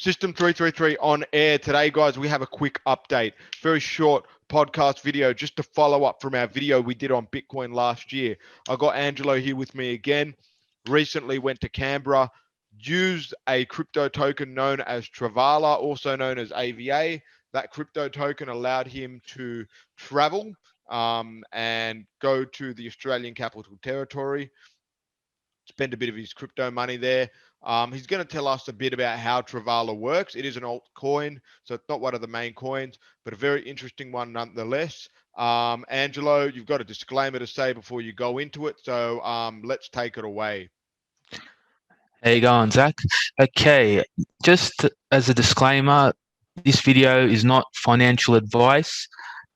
System 333 on air. Today, guys, we have a quick update. Very short podcast video just to follow up from our video we did on Bitcoin last year. I got Angelo here with me again. Recently went to Canberra, used a crypto token known as Travala, also known as AVA. That crypto token allowed him to travel and go to the Australian Capital Territory, spend a bit of his crypto money there. He's going to tell us a bit about how Travala works. It is an altcoin, so it's not one of the main coins, but a very interesting one nonetheless. Angelo, you've got a disclaimer to say before you go into it, so let's take it away. How you going, Zach? Okay, just as a disclaimer, this video is not financial advice.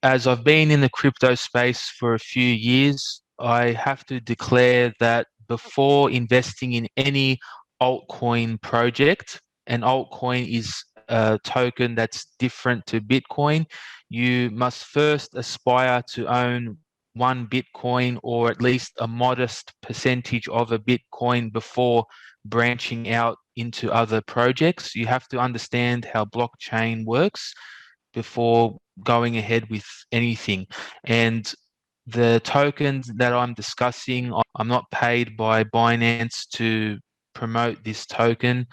As I've been in the crypto space for a few years, I have to declare that before investing in any altcoin project, an altcoin is a token that's different to Bitcoin. You must first aspire to own one Bitcoin or at least a modest percentage of a Bitcoin before branching out into other projects. You have to understand how blockchain works before going ahead with anything. And the tokens that I'm discussing, I'm not paid by Binance to promote this token.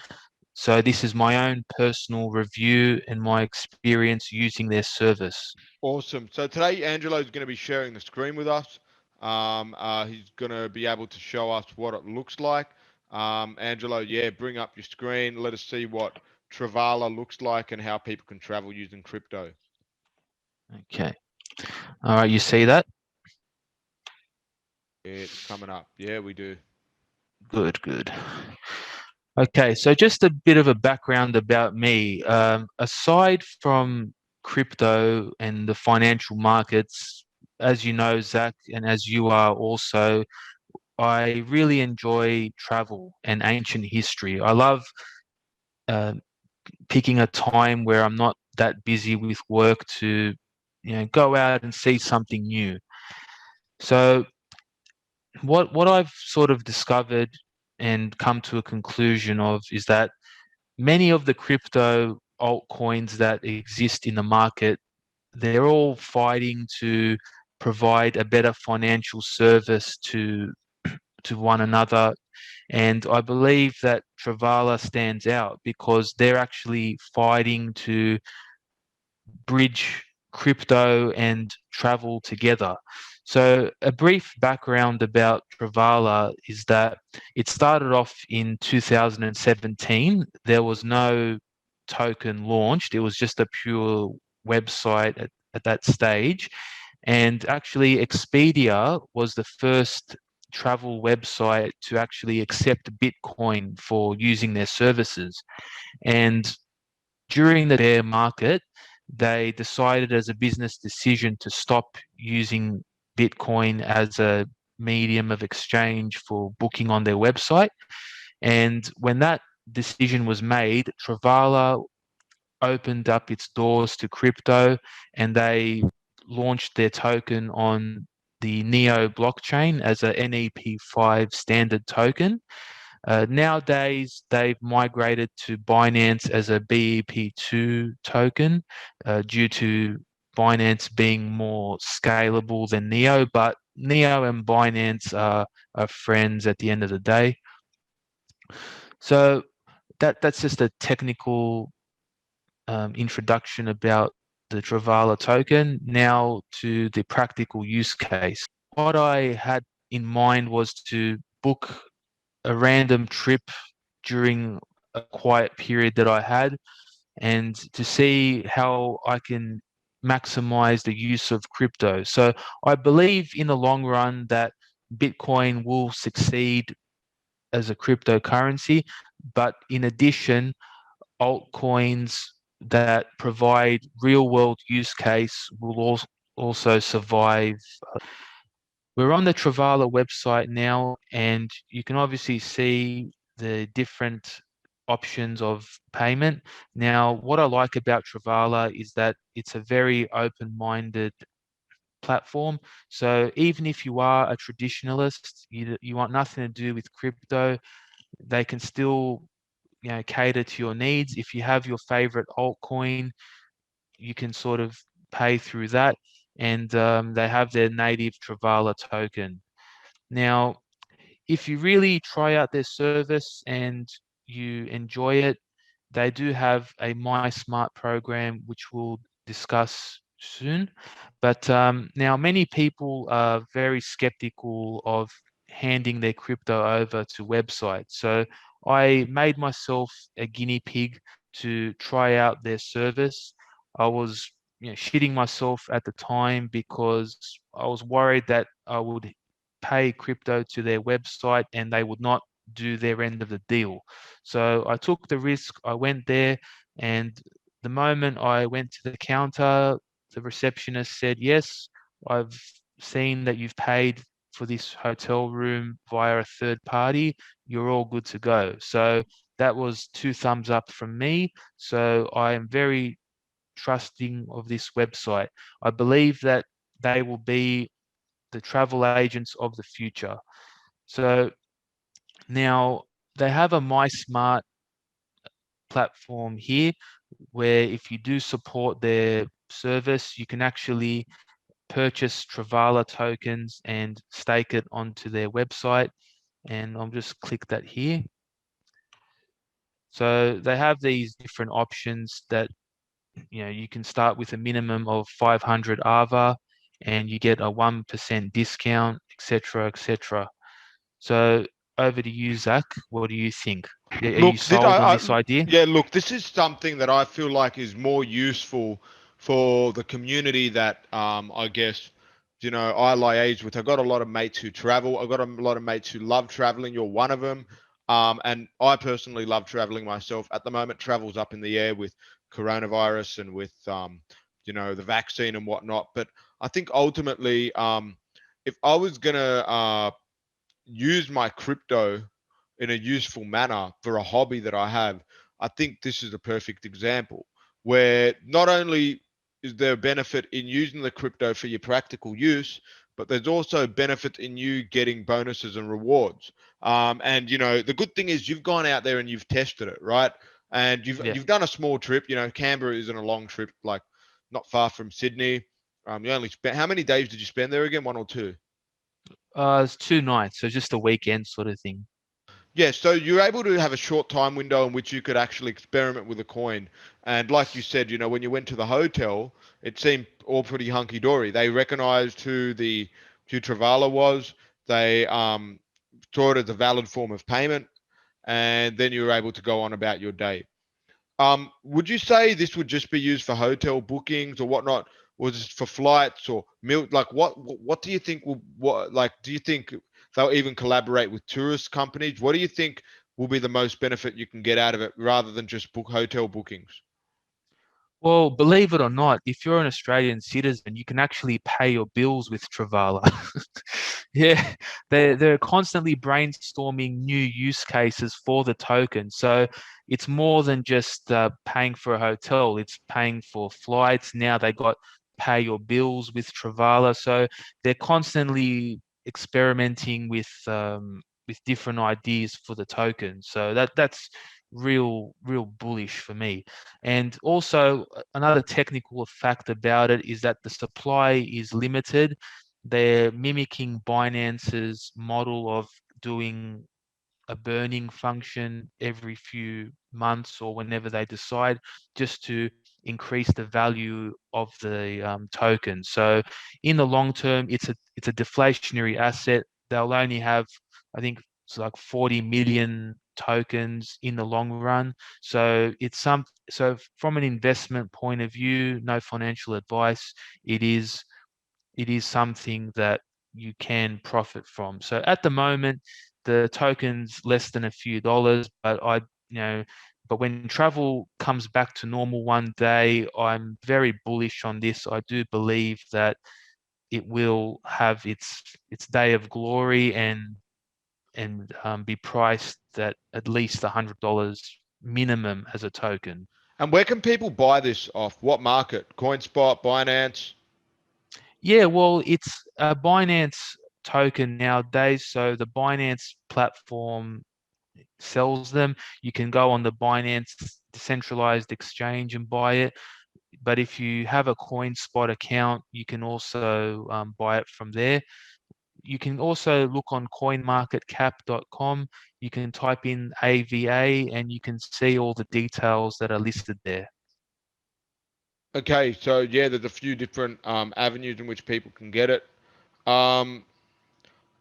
So this is my own personal review and my experience using their service. Awesome. So today, Angelo is going to be sharing the screen with us. He's going to be able to show us what it looks like. Angelo, yeah, bring up your screen. Let us see what Travala looks like and how people can travel using crypto. Okay. All right, you see that? It's coming up. Yeah, we do. Good, good. Okay, so just a bit of a background about me. Aside from crypto and the financial markets, as you know, Zach, and as you are also, I really enjoy travel and ancient history. I love uh, picking a time where I'm not that busy with work to, go out and see something new. So what I've sort of discovered and come to a conclusion of is that many of the crypto altcoins that exist in the market, they're all fighting to provide a better financial service to one another. And I believe that Travala stands out because they're actually fighting to bridge crypto and travel together. So, a brief background about Travala is that it started off in 2017. There was no token launched, it was just a pure website at that stage. And actually, Expedia was the first travel website to actually accept Bitcoin for using their services. And during the bear market, they decided as a business decision to stop using Bitcoin as a medium of exchange for booking on their website. And when that decision was made, Travala opened up its doors to crypto and they launched their token on the Neo blockchain as a NEP5 standard token. Nowadays, they've migrated to Binance as a BEP2 token due to Binance being more scalable than Neo, but Neo and Binance are friends at the end of the day. So that's just a technical introduction about the Travala token. Now to the practical use case. What I had in mind was to book a random trip during a quiet period that I had and to see how I can maximize the use of crypto. So I believe in the long run that Bitcoin will succeed as a cryptocurrency, but in addition, altcoins that provide real world use case will also survive. We're on the Travala website now, and you can obviously see the different options of payment. Now, what I like about Travala is that it's a very open-minded platform. So even if you are a traditionalist, you want nothing to do with crypto, they can still cater to your needs. If you have your favorite altcoin, you can sort of pay through that, and they have their native Travala token. Now, if you really try out their service and you enjoy it, they do have a My Smart program, which we'll discuss soon. But now, many people are very skeptical of handing their crypto over to websites. So I made myself a guinea pig to try out their service. I was shitting myself at the time because I was worried that I would pay crypto to their website and they would not do their end of the deal. So I took the risk. I went there, and the moment I went to the counter, the receptionist said, "Yes, I've seen that you've paid for this hotel room via a third party. You're all good to go." So that was two thumbs up from me. So I am very trusting of this website. I believe that they will be the travel agents of the future. So now they have a My Smart platform here where if you do support their service, you can actually purchase Travala tokens and stake it onto their website. And I'll just click that here. So they have these different options that you can start with a minimum of 500 AVA and you get a 1% discount, etc., etc. So over to you, Zach. What do you think? Are you Look, sold on this idea? yeah, look, this is something that I feel like is more useful for the community that I guess I liaise with. I've got a lot of mates who travel. I've got a lot of mates who love traveling. You're one of them. And I personally love traveling myself. At the moment, travel's up in the air with coronavirus and with the vaccine and whatnot. But I think ultimately, if I was gonna use my crypto in a useful manner for a hobby that I have, I think this is a perfect example where not only is there a benefit in using the crypto for your practical use, but there's also benefit in you getting bonuses and rewards. And the good thing is you've gone out there and you've tested it, right? And you've Yeah. you've done a small trip. Canberra isn't a long trip, like not far from Sydney. You only spent how many days did you spend there again? One or two? It's 2 nights, so just a weekend sort of thing. Yeah, so you're able to have a short time window in which you could actually experiment with a coin. And like you said, when you went to the hotel, it seemed all pretty hunky dory. They recognized who Travala was. They saw it as a valid form of payment, and then you were able to go on about your day. Would you say this would just be used for hotel bookings or whatnot? Was it for flights or meal? Like what do you think will what like do you think they'll even collaborate with tourist companies? What do you think will be the most benefit you can get out of it rather than just book hotel bookings? Well, believe it or not, if you're an Australian citizen, you can actually pay your bills with Travala. Yeah, they're constantly brainstorming new use cases for the token. So it's more than just paying for a hotel. It's paying for flights. Now they got pay your bills with Travala. So they're constantly experimenting with different ideas for the token. So that's real bullish for me. And also, another technical fact about it is that the supply is limited. They're mimicking Binance's model of doing a burning function every few months or whenever they decide, just to increase the value of the token. So in the long term, it's a deflationary asset. They'll only have, I think, it's like 40 million tokens in the long run. So from an investment point of view, no financial advice, it is it is something that you can profit from. So at the moment, the token's less than a few dollars, but when travel comes back to normal one day, I'm very bullish on this. I do believe that it will have its day of glory and be priced at least $100 minimum as a token. And where can people buy this off? What market? CoinSpot, Binance? Yeah, well, it's a Binance token nowadays. So the Binance platform sells them. You can go on the Binance decentralized exchange and buy it. But if you have a CoinSpot account, you can also buy it from there. You can also look on coinmarketcap.com. You can type in AVA and you can see all the details that are listed there. Okay, so yeah, there's a few different avenues in which people can get it. Um,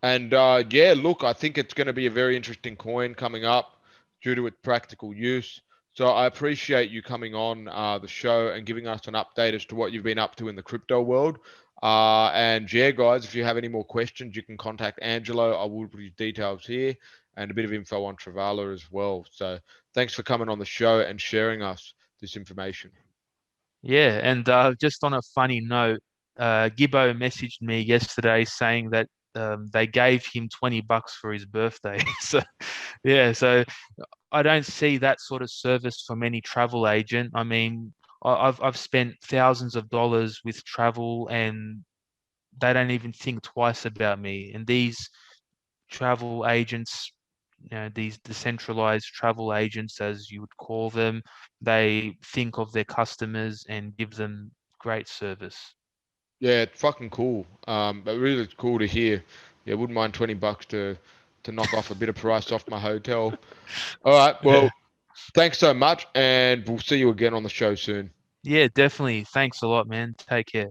and yeah, look, I think it's going to be a very interesting coin coming up due to its practical use. So I appreciate you coming on the show and giving us an update as to what you've been up to in the crypto world. And yeah, guys, if you have any more questions, you can contact Angelo. I will put his details here and a bit of info on Travala as well. So thanks for coming on the show and sharing us this information. Yeah, and just on a funny note, Gibbo messaged me yesterday saying that they gave him $20 for his birthday. So yeah, so I don't see that sort of service from any travel agent. I mean, I've spent thousands of dollars with travel, and they don't even think twice about me. And these travel agents, these decentralized travel agents, as you would call them, they think of their customers and give them great service. Yeah, it's fucking cool. But really it's cool to hear. Yeah, wouldn't mind $20 to knock off a bit of price off my hotel. All right, Yeah. well, thanks so much, and we'll see you again on the show soon. Yeah, definitely. Thanks a lot, man. Take care.